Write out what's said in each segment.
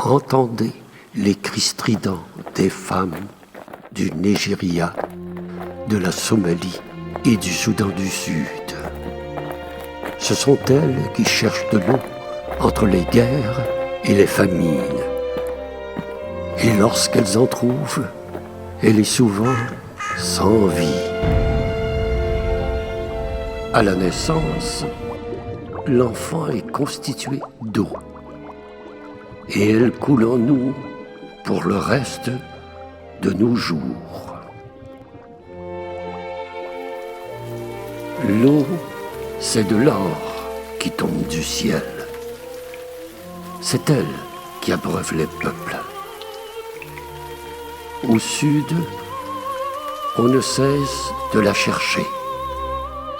Entendez les cris stridents des femmes du Nigeria, de la Somalie et du Soudan du Sud. Ce sont elles qui cherchent de l'eau entre les guerres et les famines. Et lorsqu'elles en trouvent, elle est souvent sans vie. À la naissance, l'enfant est constitué d'eau. Et elle coule en nous pour le reste de nos jours. L'eau, c'est de l'or qui tombe du ciel. C'est elle qui abreuve les peuples. Au sud, on ne cesse de la chercher,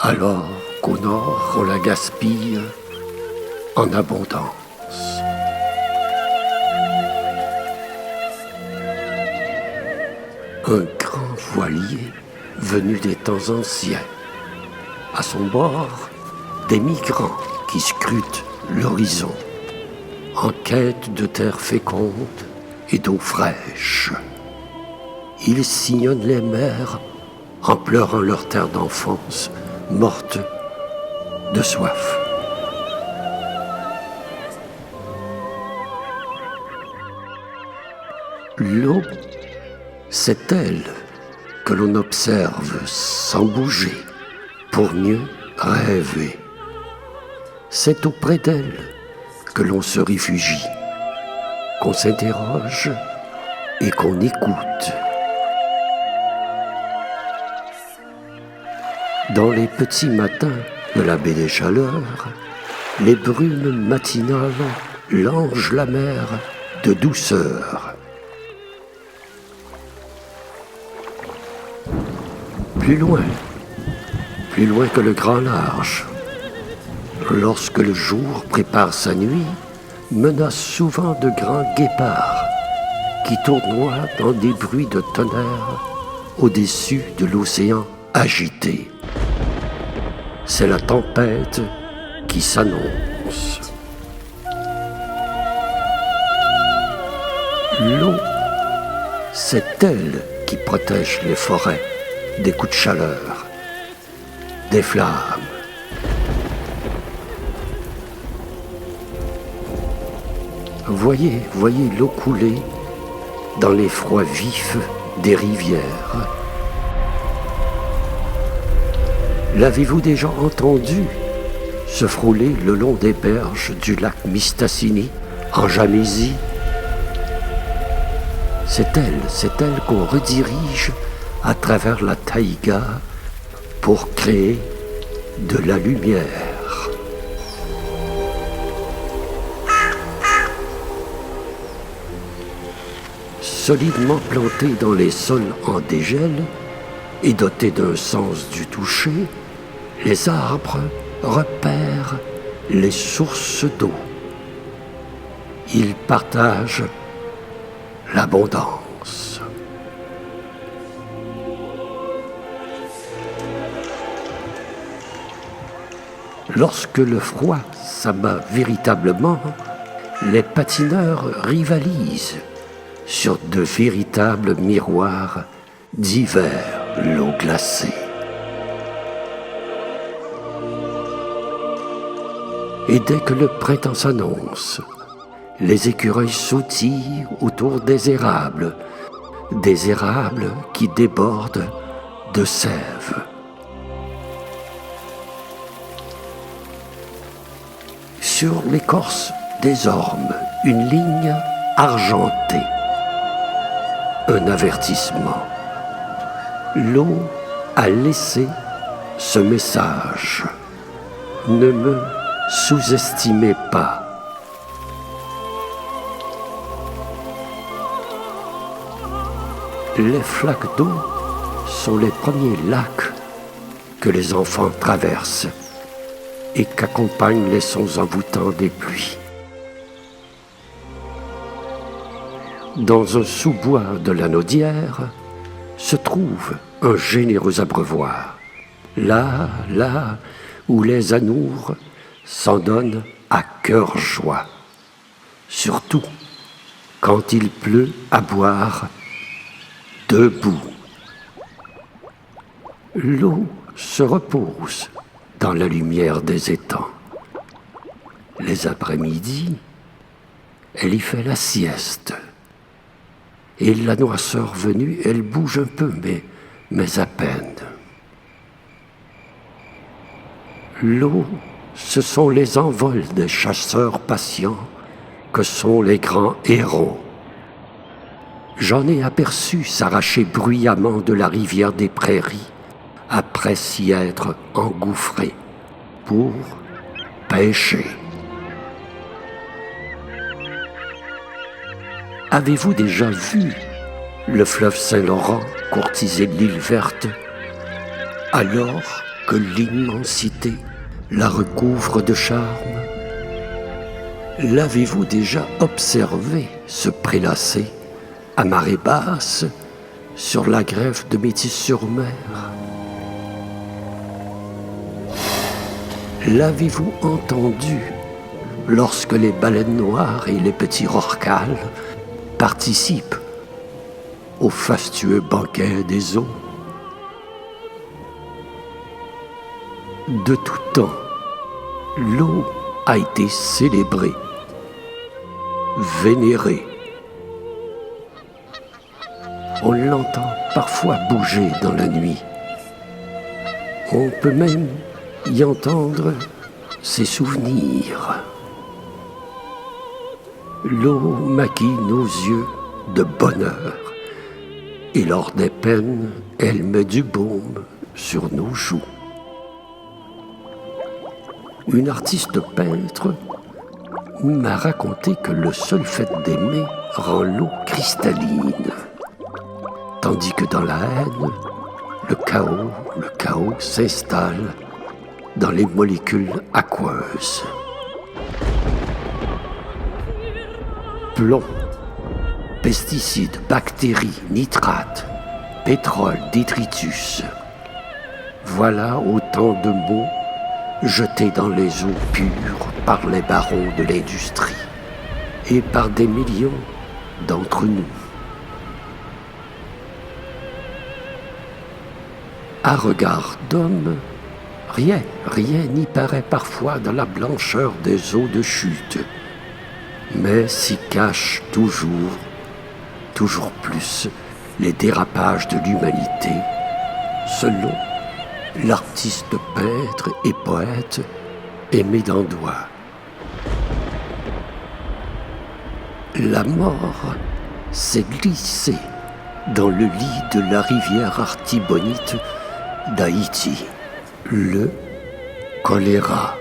alors qu'au nord, on la gaspille en abondance. Un grand voilier venu des temps anciens. À son bord, des migrants qui scrutent l'horizon, en quête de terre féconde et d'eau fraîche. Ils sillonnent les mers en pleurant leur terre d'enfance, morte de soif. L'eau, c'est elle que l'on observe sans bouger pour mieux rêver. C'est auprès d'elle que l'on se réfugie, qu'on s'interroge et qu'on écoute. Dans les petits matins de la baie des Chaleurs, les brumes matinales langent la mer de douceur. Plus loin que le grand large, lorsque le jour prépare sa nuit, menace souvent de grands guépards qui tournoient dans des bruits de tonnerre au-dessus de l'océan agité. C'est la tempête qui s'annonce. L'eau, c'est elle qui protège les forêts des coups de chaleur, des flammes. Voyez l'eau couler dans les froids vifs des rivières. L'avez-vous déjà entendu se frôler le long des berges du lac Mistassini, en Jamésie? C'est elle qu'on redirige à travers la taïga pour créer de la lumière. Solidement plantée dans les sols en dégel et dotée d'un sens du toucher, les arbres repèrent les sources d'eau. Ils partagent l'abondance. Lorsque le froid s'abat véritablement, les patineurs rivalisent sur de véritables miroirs d'hiver l'eau glacée. Et dès que le printemps s'annonce, les écureuils sautillent autour des érables qui débordent de sève. Sur l'écorce des ormes, une ligne argentée. Un avertissement. L'eau a laissé ce message. Ne me sous-estimez pas. Les flaques d'eau sont les premiers lacs que les enfants traversent et qu'accompagnent les sons envoûtants des pluies. Dans un sous-bois de la Naudière se trouve un généreux abreuvoir, là où les anours s'en donnent à cœur joie. Surtout quand il pleut, à boire debout. L'eau se repose dans la lumière des étangs. Les après-midi, elle y fait la sieste. Et la noirceur venue, elle bouge un peu, mais à peine. L'eau, ce sont les envols des chasseurs patients que sont les grands héros. J'en ai aperçu s'arracher bruyamment de la rivière des prairies, après s'y être engouffré pour pêcher. Avez-vous déjà vu le fleuve Saint-Laurent courtiser l'île verte, alors que l'immensité la recouvre de charme? L'avez-vous déjà observé se prélasser à marée basse sur la grève de Métis-sur-Mer? L'avez-vous entendu lorsque les baleines noires et les petits rorquals participent au fastueux banquet des eaux? De tout temps, l'eau a été célébrée, vénérée. On l'entend parfois bouger dans la nuit. On peut même y entendre ses souvenirs. L'eau maquille nos yeux de bonheur, et lors des peines, elle met du baume sur nos joues. Une artiste peintre m'a raconté que le seul fait d'aimer rend l'eau cristalline, tandis que dans la haine, le chaos s'installe dans les molécules aqueuses. Plomb, pesticides, bactéries, nitrates, pétrole, détritus. Voilà autant de mots jetés dans les eaux pures par les barons de l'industrie et par des millions d'entre nous. À regard d'homme, rien n'y paraît parfois dans la blancheur des eaux de chute, mais s'y cachent toujours plus, les dérapages de l'humanité, selon l'artiste peintre et poète Aimé d'Andois. La mort s'est glissée dans le lit de la rivière Artibonite d'Haïti, le choléra.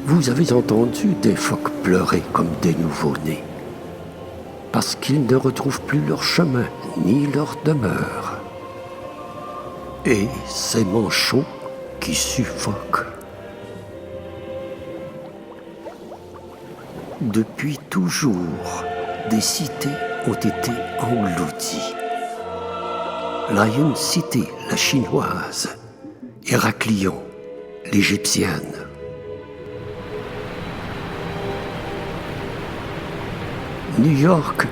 Vous avez entendu des phoques pleurer comme des nouveau-nés, parce qu'ils ne retrouvent plus leur chemin ni leur demeure. Et ces manchots qui suffoquent. Depuis toujours, des cités ont été englouties. Lion City, la chinoise, Héraclion, l'égyptienne. New York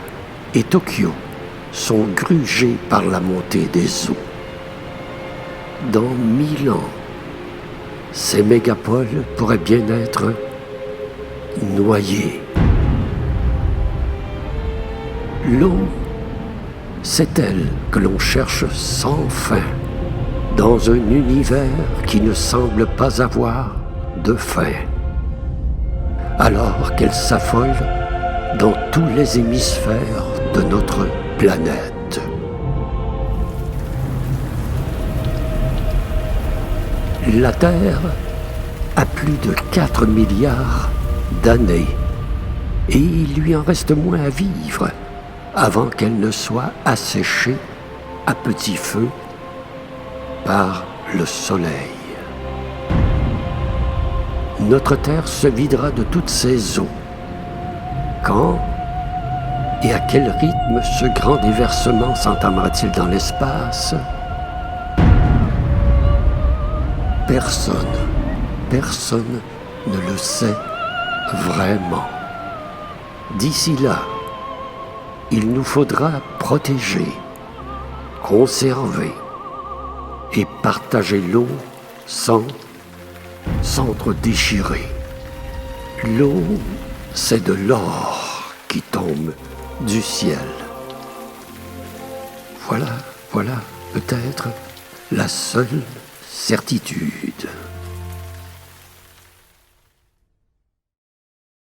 et Tokyo sont grugés par la montée des eaux. Dans 1000 ans, ces mégapoles pourraient bien être noyées. L'eau, c'est elle que l'on cherche sans fin, dans un univers qui ne semble pas avoir de fin, alors qu'elle s'affole dans tous les hémisphères de notre planète. La Terre a plus de 4 milliards d'années et il lui en reste moins à vivre avant qu'elle ne soit asséchée à petit feu par le soleil. Notre Terre se videra de toutes ses eaux. Quand et à quel rythme ce grand déversement s'entamera-t-il dans l'espace? Personne ne le sait vraiment. D'ici là, il nous faudra protéger, conserver et partager l'eau sans s'entre-déchirer. L'eau, c'est de l'or qui tombe du ciel. Voilà peut-être la seule certitude.